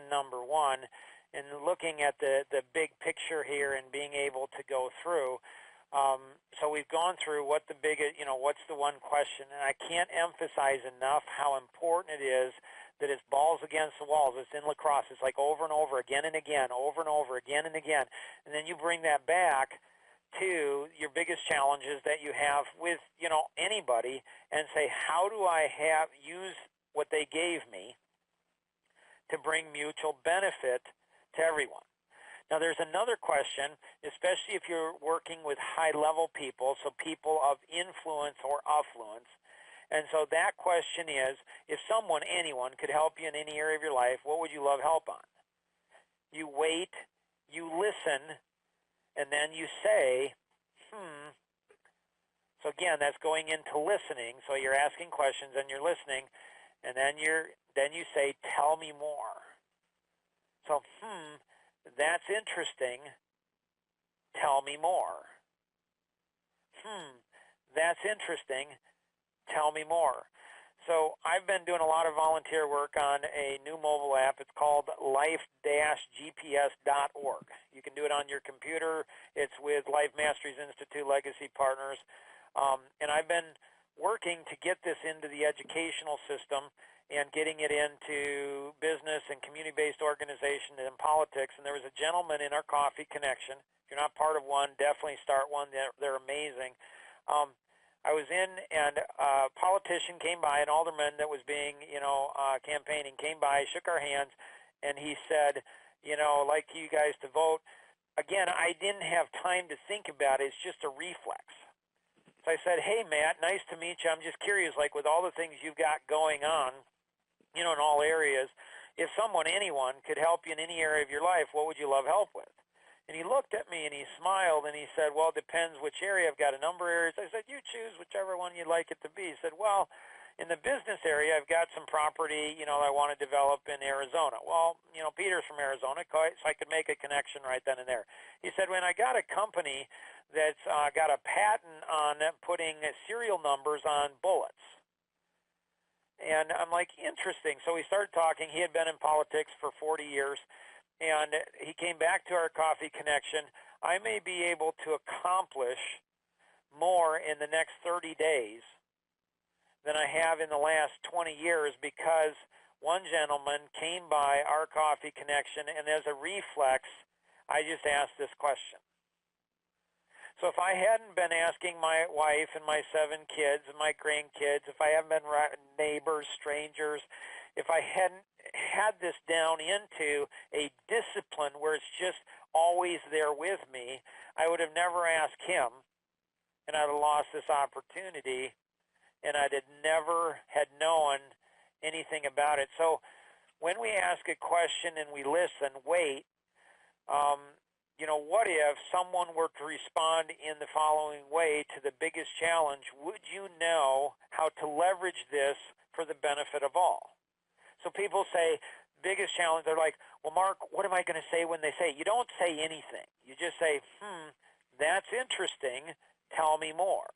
lesson number one, and looking at the big picture here and being able to go through. So we've gone through what the biggest, what's the one question, and I can't emphasize enough how important it is that it's balls against the walls. It's in lacrosse. It's like over and over, again and again, over and over, again and again. And then you bring that back to your biggest challenges that you have with, anybody, and say, how do I use what they gave me to bring mutual benefit to everyone? Now, there's another question, especially if you're working with high-level people, so people of influence or affluence. And so that question is, if anyone could help you in any area of your life, what would you love help on? You wait, you listen, and then you say, So again, that's going into listening. So you're asking questions and you're listening, and then you say, tell me more. So, that's interesting. Tell me more. That's interesting. Tell me more. So I've been doing a lot of volunteer work on a new mobile app. It's called life-gps.org. You can do it on your computer. It's with Life Masteries Institute Legacy Partners. And I've been working to get this into the educational system and getting it into business and community-based organizations and politics. And there was a gentleman in our coffee connection. If you're not part of one, definitely start one. They're amazing. I was in, and a politician came by, an alderman that was being, campaigning, came by, shook our hands, and he said, I'd like you guys to vote. Again, I didn't have time to think about it. It's just a reflex. So I said, hey, Matt, nice to meet you. I'm just curious, like with all the things you've got going on, in all areas, if anyone could help you in any area of your life, what would you love help with? And he looked at me and he smiled and he said, well, it depends which area. I've got a number of areas. I said, you choose whichever one you'd like it to be. He said, well, in the business area, I've got some property, I want to develop in Arizona. Well, Peter's from Arizona, so I could make a connection right then and there. He said, when I got a company that's got a patent on putting serial numbers on bullets. And I'm like, interesting. So we started talking. He had been in politics for 40 years. And he came back to our coffee connection. I may be able to accomplish more in the next 30 days than I have in the last 20 years because one gentleman came by our coffee connection, and as a reflex, I just asked this question. So if I hadn't been asking my wife and my 7 kids and my grandkids, if I haven't been neighbors, strangers, if I hadn't had this down into a discipline where it's just always there with me, I would have never asked him, and I'd have lost this opportunity, and I'd have never had known anything about it. So when we ask a question and we listen, wait, what if someone were to respond in the following way to the biggest challenge? Would you know how to leverage this for the benefit of all? So people say, biggest challenge, they're like, well, Mark, what am I going to say when they say? You don't say anything. You just say, that's interesting. Tell me more.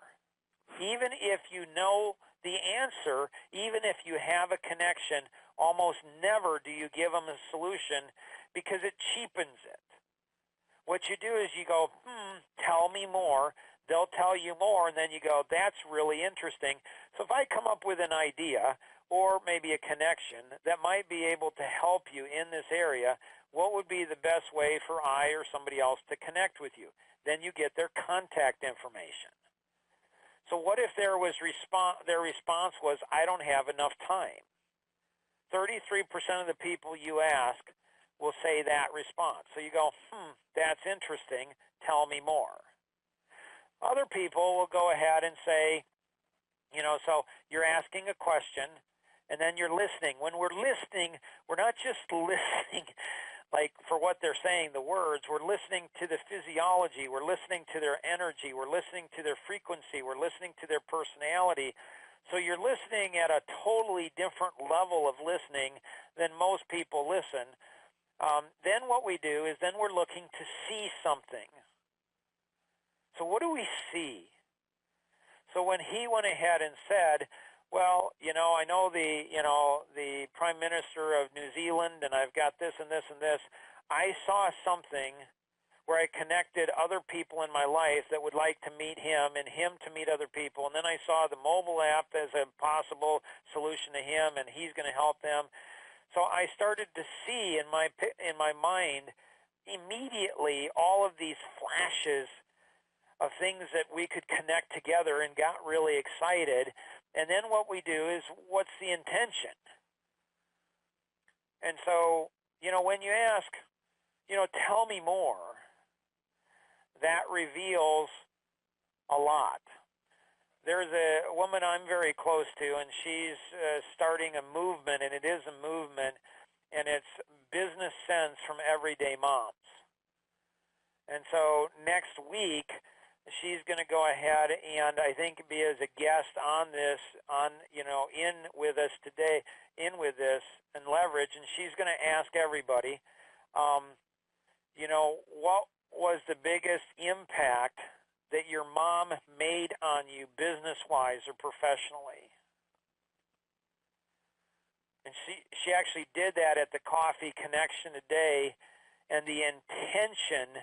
Even if you know the answer, even if you have a connection, almost never do you give them a solution because it cheapens it. What you do is you go, tell me more. They'll tell you more, and then you go, that's really interesting. So if I come up with an idea or maybe a connection that might be able to help you in this area, what would be the best way for I or somebody else to connect with you? Then you get their contact information. So what if their response was, I don't have enough time? 33% of the people you ask will say that response. So you go, that's interesting. Tell me more. Other people will go ahead and say, so you're asking a question, and then you're listening. When we're listening, we're not just listening like for what they're saying, the words. We're listening to the physiology. We're listening to their energy. We're listening to their frequency. We're listening to their personality. So you're listening at a totally different level of listening than most people listen. Then what we do is then we're looking to see something. So what do we see? So when he went ahead and said, Well, I know the Prime Minister of New Zealand, and I've got this and this and this. I saw something where I connected other people in my life that would like to meet him and him to meet other people. And then I saw the mobile app as a possible solution to him, and he's going to help them. So I started to see in my mind immediately all of these flashes of things that we could connect together, and got really excited. And then what we do is, what's the intention? And so, when you ask, tell me more, that reveals a lot. There's a woman I'm very close to, and she's starting a movement, and it is a movement, and it's business sense from everyday moms. And so next week, she's going to go ahead and I think be as a guest on this, in with us today, in with this and leverage, and she's going to ask everybody, what was the biggest impact that your mom made on you business-wise or professionally? And she actually did that at the Coffee Connection today, and the intention,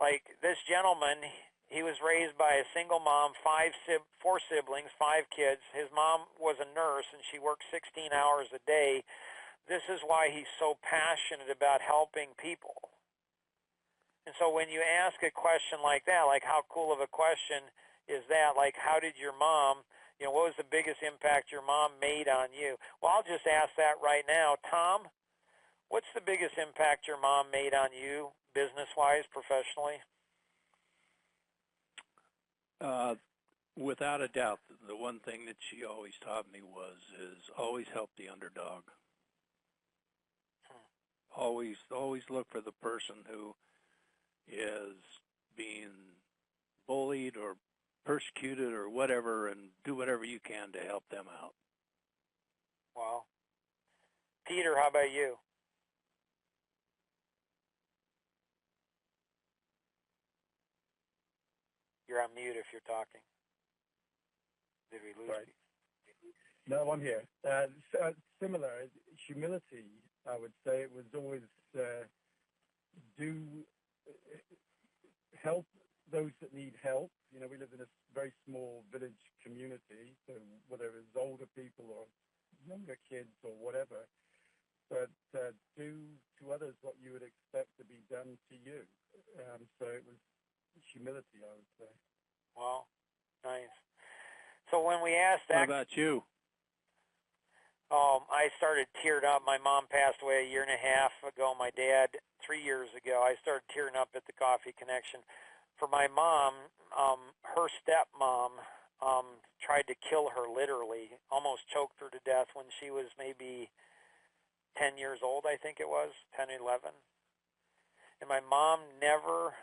like this gentleman, he was raised by a single mom, four siblings, 5 kids. His mom was a nurse, and she worked 16 hours a day. This is why he's so passionate about helping people. And so when you ask a question like that, like how cool of a question is that? Like, how did your mom, what was the biggest impact your mom made on you? Well, I'll just ask that right now. Tom, what's the biggest impact your mom made on you, business-wise, professionally? Without a doubt, the one thing that she always taught me is always help the underdog. Always look for the person who is being bullied or persecuted or whatever, and do whatever you can to help them out. Wow. Peter, how about you? You're on mute if you're talking. Did we lose you? No, I'm here. Similar, humility, I would say. It was always help those that need help. We live in a very small village community, so whether it's older people or younger kids or whatever, but do to others what you would expect to be done to you. So it was humility, I would say. Wow, nice. So when we asked that... What about you? I started tearing up. My mom passed away a year and a half ago. My dad, 3 years ago. I started tearing up at the Coffee Connection. For my mom, her stepmom tried to kill her literally, almost choked her to death when she was maybe 10 years old, I think it was, 10, 11. And my mom never,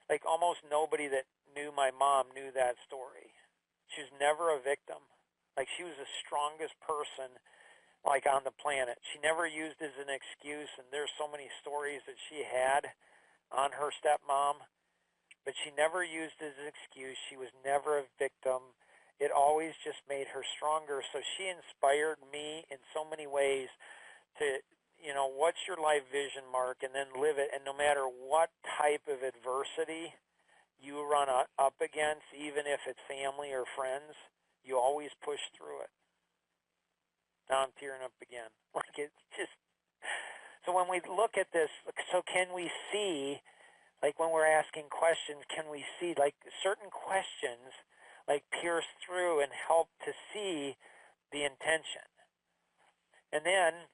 like almost nobody that knew my mom knew that story. She was never a victim. Like, she was the strongest person, like, on the planet. She never used as an excuse, and there's so many stories that she had on her stepmom, but she never used as an excuse. She was never a victim. It always just made her stronger. So she inspired me in so many ways to, what's your life vision, Mark, and then live it. And no matter what type of adversity you run up against, even if it's family or friends, you always push through it. Now I'm tearing up again. Like, it's just... So when we look at this, so can we see, like when we're asking questions, can we see, like, certain questions, like, pierce through and help to see the intention? And then,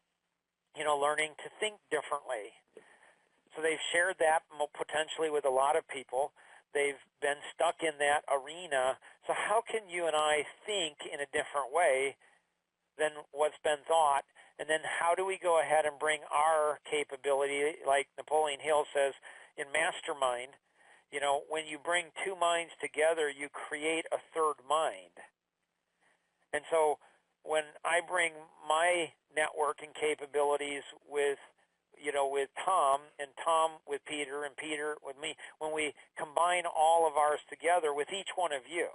learning to think differently. So they've shared that potentially with a lot of people. They've been stuck in that arena. So how can you and I think in a different way than what's been thought? And then how do we go ahead and bring our capability, like Napoleon Hill says in Mastermind, when you bring two minds together, you create a third mind. And so when I bring my networking capabilities with Tom, and Tom with Peter, and Peter with me, when we combine all of ours together with each one of you,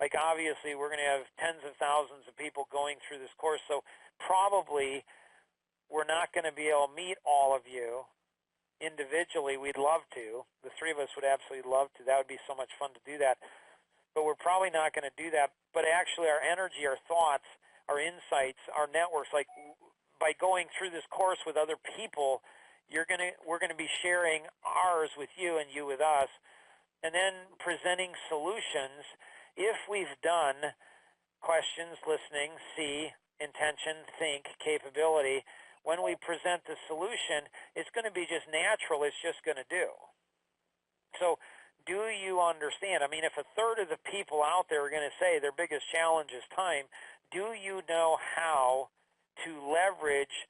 Like, obviously, we're going to have tens of thousands of people going through this course, so probably we're not going to be able to meet all of you individually. We'd love to. The three of us would absolutely love to. That would be so much fun to do that. But we're probably not going to do that. But actually, our energy, our thoughts, our insights, our networks, like by going through this course with other people, we're going to be sharing ours with you and you with us, and then presenting solutions. If we've done questions, listening, see, intention, think, capability, when we present the solution, it's going to be just natural. It's just going to do. So do you understand? I mean, if a third of the people out there are going to say their biggest challenge is time, do you know how to leverage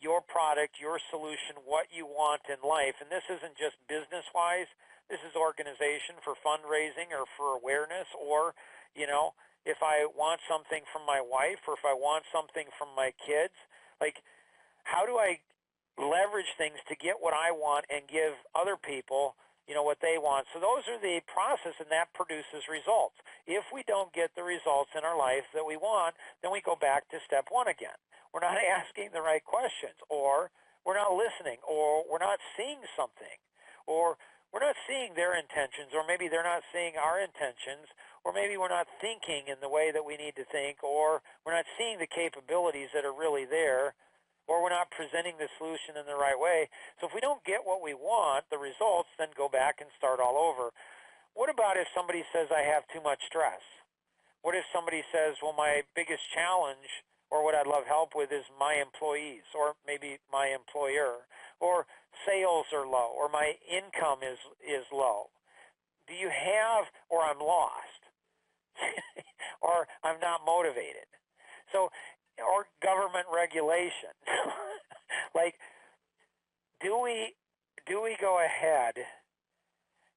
your product, your solution, what you want in life? And this isn't just business-wise. This is organization for fundraising or for awareness, or, if I want something from my wife or if I want something from my kids, like, how do I leverage things to get what I want and give other people, what they want? So those are the process, and that produces results. If we don't get the results in our life that we want, then we go back to step one again. We're not asking the right questions, or we're not listening, or we're not seeing something, or we're not seeing their intentions, or maybe they're not seeing our intentions, or maybe we're not thinking in the way that we need to think, or we're not seeing the capabilities that are really there, or we're not presenting the solution in the right way. So if we don't get what we want, the results, then go back and start all over. What about if somebody says, I have too much stress? What if somebody says, well, my biggest challenge, or what I'd love help with, is my employees, or maybe my employer, or sales are low, or my income is low? Do you have, or I'm lost, or I'm not motivated? So, or government regulation. Like, do we go ahead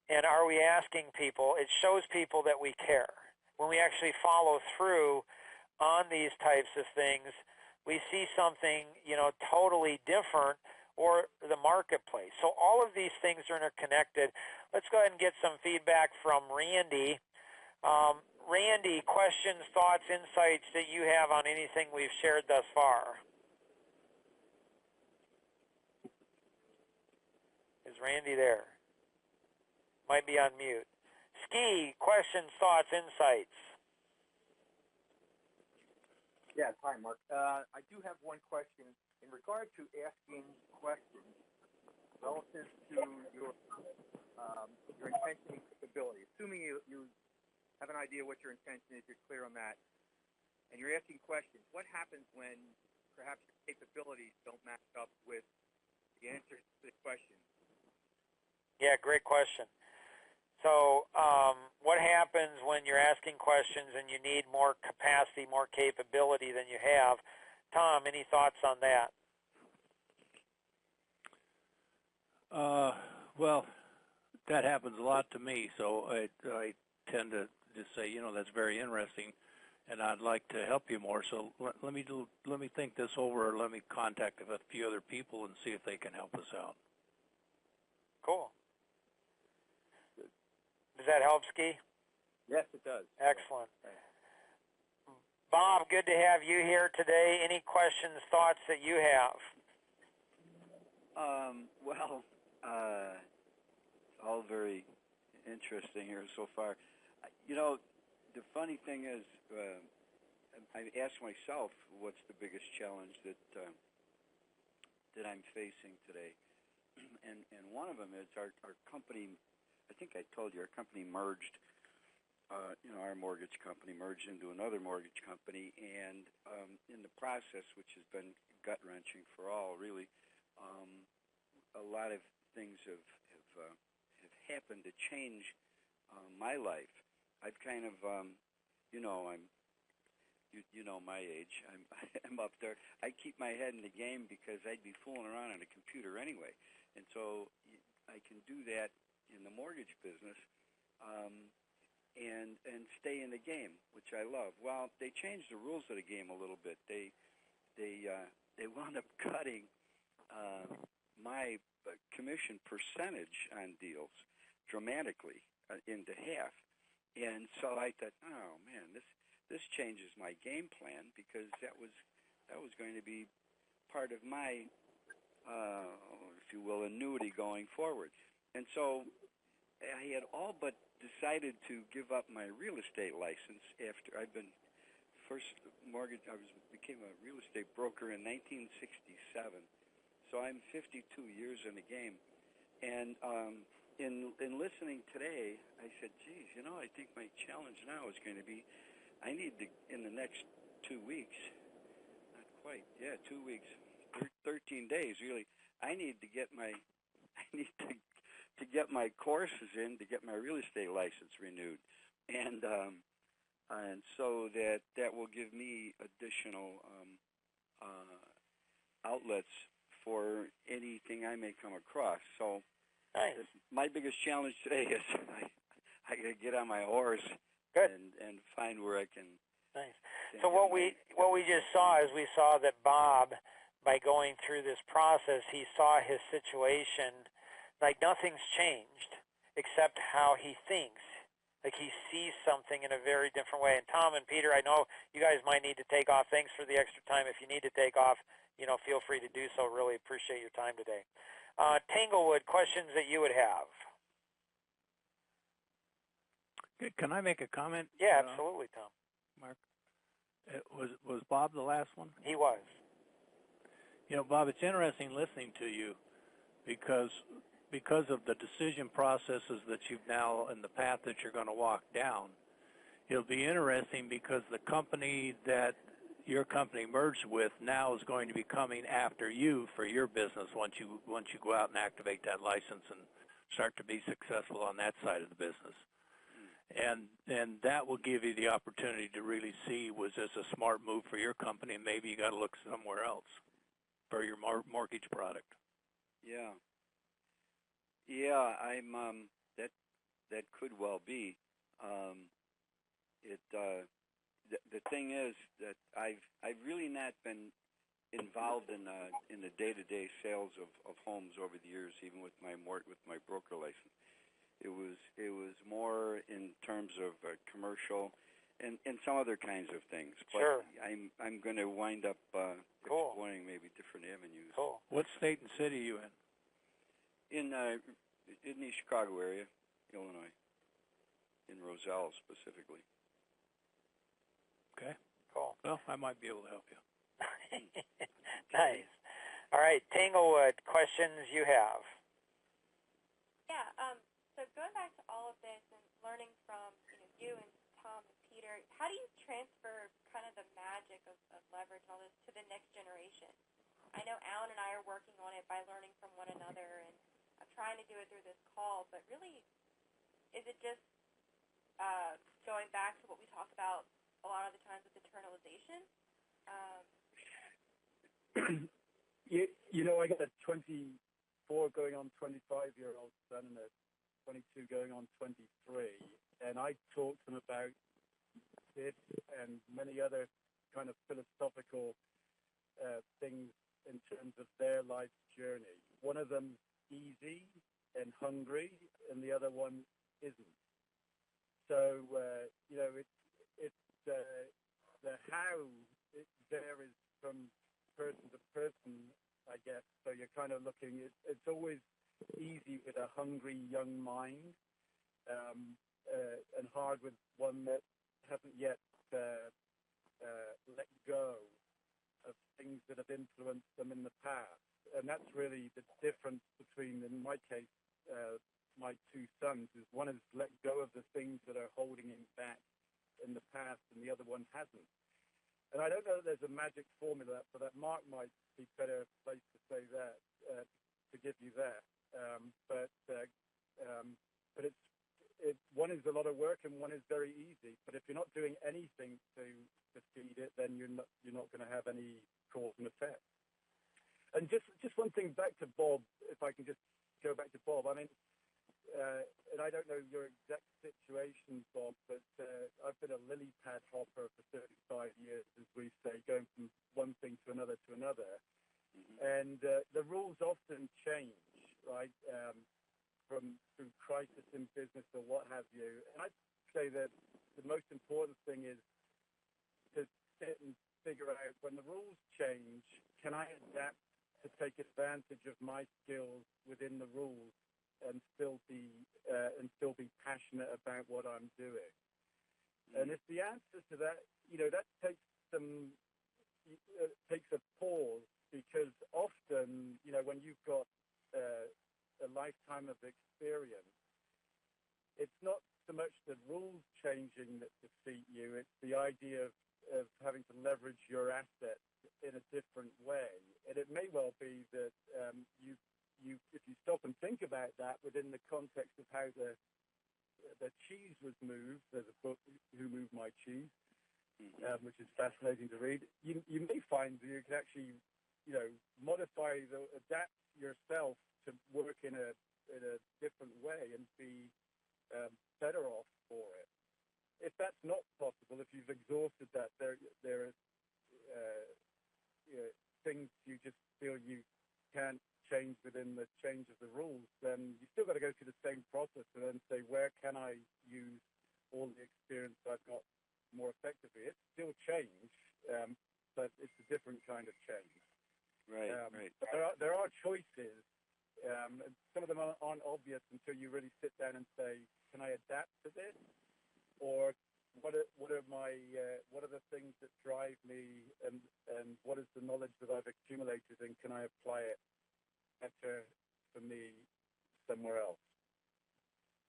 and are we asking people? It shows people that we care. When we actually follow through on these types of things, we see something, totally different, or the marketplace. So all of these things are interconnected. Let's go ahead and get some feedback from Randy. Randy, questions, thoughts, insights that you have on anything we've shared thus far? Is Randy there? Might be on mute. Ski, questions, thoughts, insights. Yes, hi, Mark. I do have one question in regard to asking questions relative to your intention and capability. Assuming you have an idea what your intention is, you're clear on that, and you're asking questions, what happens when perhaps your capabilities don't match up with the answers to the question? Yeah, great question. So what happens when you're asking questions and you need more capacity, more capability than you have? Tom, any thoughts on that? Well, that happens a lot to me, so I tend to just say, that's very interesting, and I'd like to help you more. So let me think this over, or let me contact a few other people and see if they can help us out. Cool. Does that help, Ski? Yes, it does. Excellent. Bob, good to have you here today. Any questions, thoughts that you have? Well, all very interesting here so far. The funny thing is, I asked myself, what's the biggest challenge that I'm facing today? And one of them is our company. I think I told you our company merged. Our mortgage company merged into another mortgage company, and in the process, which has been gut-wrenching for all, really, a lot of things have happened to change my life. I've kind of, I'm, my age. I'm up there. I keep my head in the game because I'd be fooling around on a computer anyway, and so I can do that in the mortgage business, and stay in the game, which I love. Well, they changed the rules of the game a little bit. They wound up cutting my commission percentage on deals dramatically into half. And so I thought, oh man, this changes my game plan, because that was going to be part of my, if you will, annuity going forward. And so I had all but decided to give up my real estate license after I'd been became a real estate broker in 1967. So I'm 52 years in the game. And in listening today, I said, geez, I think my challenge now is going to be, I need to, in the next 2 weeks, not quite, 2 weeks, 13 days really, I need to get my courses in to get my real estate license renewed. And so that will give me additional outlets for anything I may come across. So nice. My biggest challenge today is I got to get on my horse. Good. And find where I can. Nice. So what we just saw is we saw that Bob, by going through this process, he saw his situation like nothing's changed except how he thinks. Like he sees something in a very different way. And Tom and Peter, I know you guys might need to take off. Thanks for the extra time. If you need to take off, feel free to do so. Really appreciate your time today. Tanglewood, questions that you would have? Good. Can I make a comment? Yeah, absolutely, Tom. Mark, was Bob the last one? He was. Bob, it's interesting listening to you because of the decision processes that you've now and the path that you're going to walk down. It'll be interesting because the company that your company merged with now is going to be coming after you for your business once you go out and activate that license and start to be successful on that side of the business. And that will give you the opportunity to really see, was this a smart move for your company, and maybe you got to look somewhere else for your mortgage product. Yeah, I'm that could well be. The thing is that I've really not been involved in the day-to-day sales of homes over the years, even with my broker license. It was more in terms of commercial and some other kinds of things. But sure. I'm going to wind up cool. exploring maybe different avenues. Cool. What state and city are you in? In the Chicago area, Illinois, in Roselle specifically. Okay. Cool. Well, I might be able to help you. Nice. All right, Tanglewood, questions you have? Yeah. So going back to all of this and learning from you and Tom and Peter, how do you transfer kind of the magic of leverage and all this to the next generation? I know Alan and I are working on it by learning from one another, and I'm trying to do it through this call, but really, is it just going back to what we talk about a lot of the times with internalization? I got a 24 going on 25-year-old son and a 22 going on 23, and I talk to them about this and many other kind of philosophical things in terms of their life's journey. One of them's easy and hungry, and the other one isn't. So, it's the how it varies from person to person, I guess. So you're kind of looking, it's always easy with a hungry young mind, and hard with one that hasn't yet let go of things that have influenced them in the past. And that's really the difference between, in my case, my two sons, is one has let go of the things that are holding him back in the past, and the other one hasn't. And I don't know that there's a magic formula for that. Mark might be better placed to say that, to give you that. But it's one is a lot of work and one is very easy. But if you're not doing anything to feed it, then you're not going to have any cause and effect. And just one thing back to Bob, if I can just go back to Bob. I mean, and I don't know your exact situation, Bob, but I've been a lily pad hopper for 35 years, as we say, going from one thing to another to another. Mm-hmm. And the rules often change, right, through crisis in business or what have you. And I say that the most important thing is to sit and figure out when the rules change, can I adapt to take advantage of my skills within the rules and still be passionate about what I'm doing? And if the answer to that, that takes a pause, because often, when you've got a lifetime of experience, it's not so much the rules changing that defeat you, it's the idea of having to leverage your assets in a different way. And it may well be that if you stop and think about that within the context of how the cheese was moved, there's a book, Who Moved My Cheese, which is fascinating to read. You may find that you can actually, adapt yourself to work in a different way and be better off for it. If that's not possible, if you've exhausted that, there are things you just feel you can't change within the change of the rules, then you still got to go through the same process and then say, where can I use all the experience I've got more effectively? It's still change, but it's a different kind of change. Right, right. There are choices. Some of them aren't obvious until you really sit down and say, can I adapt to this? Or what are the things that drive me, and what is the knowledge that I've accumulated, and can I apply it better for me somewhere else?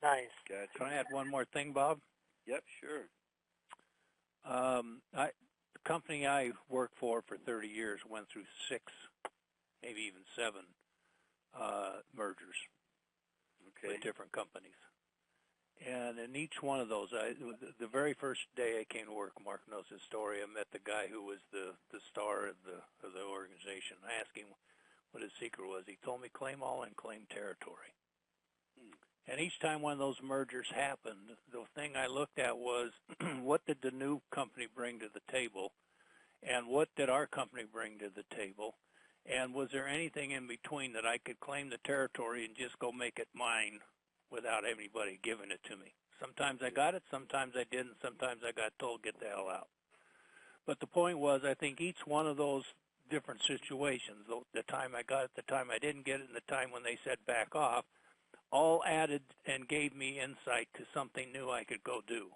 Nice. Gotcha. Can I add one more thing, Bob? Yep, sure. The company I worked for 30 years went through 6, maybe even 7 mergers with different companies. And in each one of those, the very first day I came to work, Mark knows his story, I met the guy who was the star of the organization. I asked him what his secret was. He told me, claim all and claim territory. And each time one of those mergers happened, the thing I looked at was, what did the new company bring to the table, and what did our company bring to the table, and was there anything in between that I could claim the territory and just go make it mine without anybody giving it to me? Sometimes I got it, sometimes I didn't, sometimes I got told, get the hell out. But the point was, I think each one of those different situations, the time I got it, the time I didn't get it, and the time when they said back off, all added and gave me insight to something new I could go do.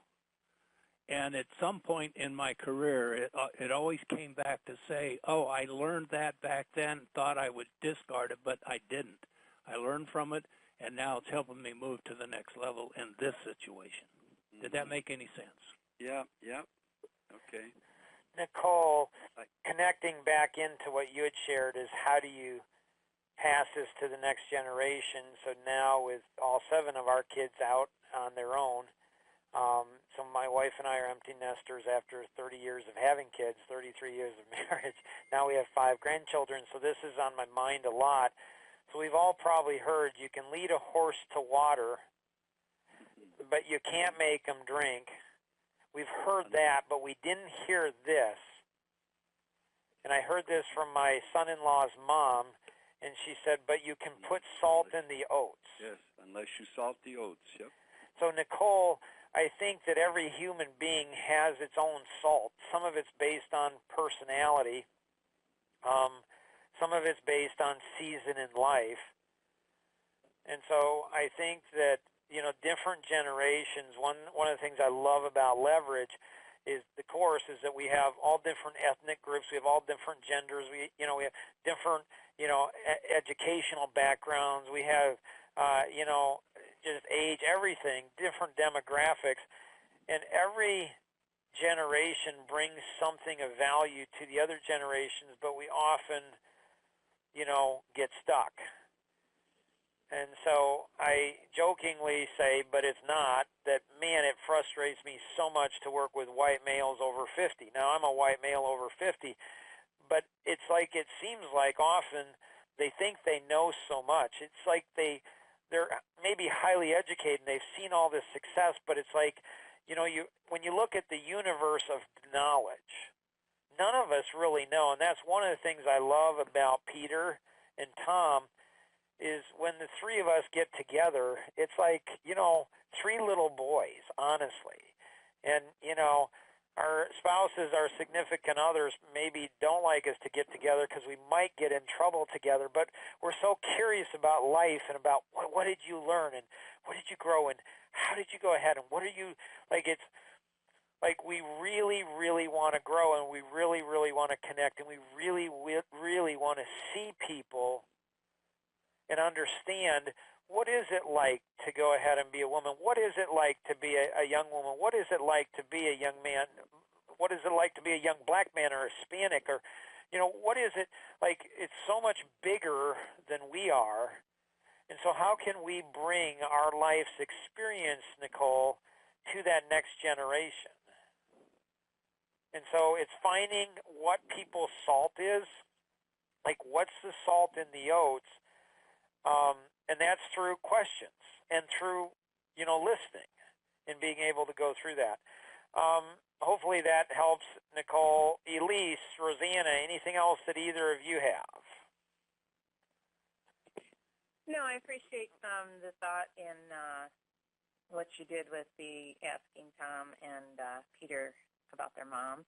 And at some point in my career, it always came back to say, oh, I learned that back then, thought I would discard it, but I didn't. I learned from it, and now it's helping me move to the next level in this situation. Did that make any sense? Yeah. Okay. Nicole, connecting back into what you had shared is, how do you pass this to the next generation? So now with all 7 of our kids out on their own, so my wife and I are empty nesters after 30 years of having kids, 33 years of marriage. Now we have 5 grandchildren, so this is on my mind a lot. So we've all probably heard, you can lead a horse to water, but you can't make him drink. We've heard that, but we didn't hear this. And I heard this from my son-in-law's mom, and she said, but you can put salt in the oats. Yes, unless you salt the oats, yep. So, Nicole, I think that every human being has its own salt. Some of it's based on personality. Some of it's based on season in life. And so I think that, different generations, one of the things I love about Leverage is the course is that we have all different ethnic groups, we have all different genders, we have different, educational backgrounds, we have, just age, everything, different demographics, and every generation brings something of value to the other generations, but we often, get stuck. And so I jokingly say, but it's not, that, man, it frustrates me so much to work with white males over 50. Now, I'm a white male over 50, but it's like, it seems like often they think they know so much. It's like they're maybe highly educated and they've seen all this success, but it's like, when you look at the universe of knowledge, none of us really know. And that's one of the things I love about Peter and Tom is when the three of us get together, it's like, three little boys, honestly. And, our spouses, our significant others maybe don't like us to get together because we might get in trouble together, but we're so curious about life and about what did you learn and what did you grow and how did you go ahead and what are you, it's like we really, really want to grow and we really, really want to connect and we really, really want to see people and understand what is it like to go ahead and be a woman? What is it like to be a young woman? What is it like to be a young man? What is it like to be a young black man or a Hispanic? Or, what is it like? It's so much bigger than we are. And so how can we bring our life's experience, Nicole, to that next generation? And so it's finding what people's salt is, like what's the salt in the oats, and that's through questions and through, listening and being able to go through that. Hopefully that helps, Nicole. Elise, Rosanna, anything else that either of you have? No, I appreciate the thought in what you did with the asking Tom and Peter about their mom.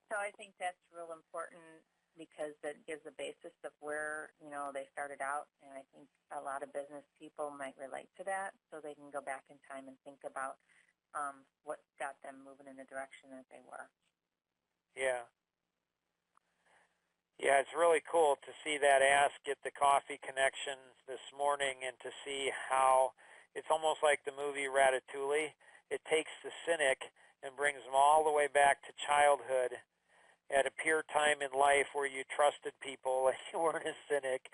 So I think that's real important because it gives a basis of where, they started out. And I think a lot of business people might relate to that so they can go back in time and think about what got them moving in the direction that they were. Yeah. Yeah, it's really cool to see that Ask at the Coffee Connection this morning and to see how it's almost like the movie Ratatouille. It takes the cynic and brings them all the way back to childhood at a pure time in life where you trusted people and you weren't a cynic.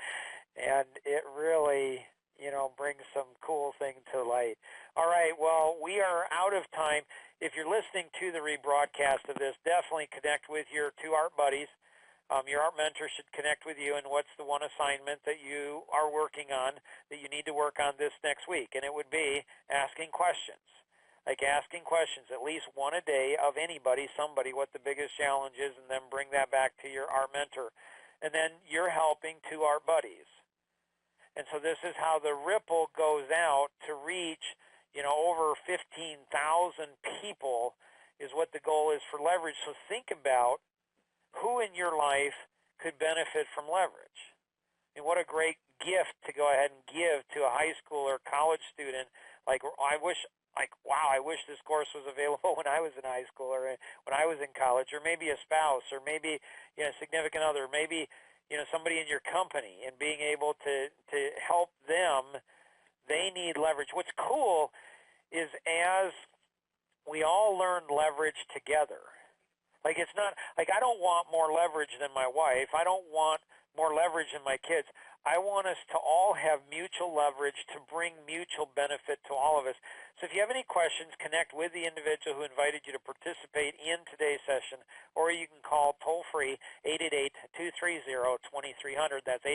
And it really, brings some cool thing to light. All right, well, we are out of time. If you're listening to the rebroadcast of this, definitely connect with your two art buddies. Your art mentor should connect with you, and what's the one assignment that you are working on that you need to work on this next week? And it would be asking questions. Like asking questions, at least one a day of anybody, somebody, what the biggest challenge is, and then bring that back to your art mentor. And then you're helping two art buddies. And so this is how the ripple goes out to reach, over 15,000 people is what the goal is for leverage. So think about who in your life could benefit from leverage. And what a great gift to go ahead and give to a high school or college student. I wish this course was available when I was in high school or when I was in college, or maybe a spouse, or maybe a significant other, maybe somebody in your company, and being able to help them. They need leverage. What's cool is as we all learn leverage together. It's not I don't want more leverage than my wife. I don't want more leverage than my kids. I want us to all have mutual leverage to bring mutual benefit to all of us. So if you have any questions, connect with the individual who invited you to participate in today's session, or you can call toll-free 888-230-2300. That's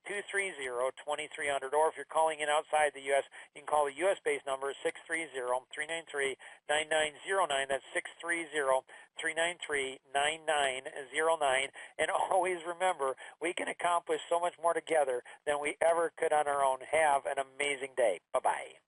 888-230-2300. Or if you're calling in outside the U.S., you can call the U.S.-based number 630-393-9909. That's 630-393-9909. And always remember, we can accomplish so much more together than we ever could on our own. Have an amazing day. Bye-bye.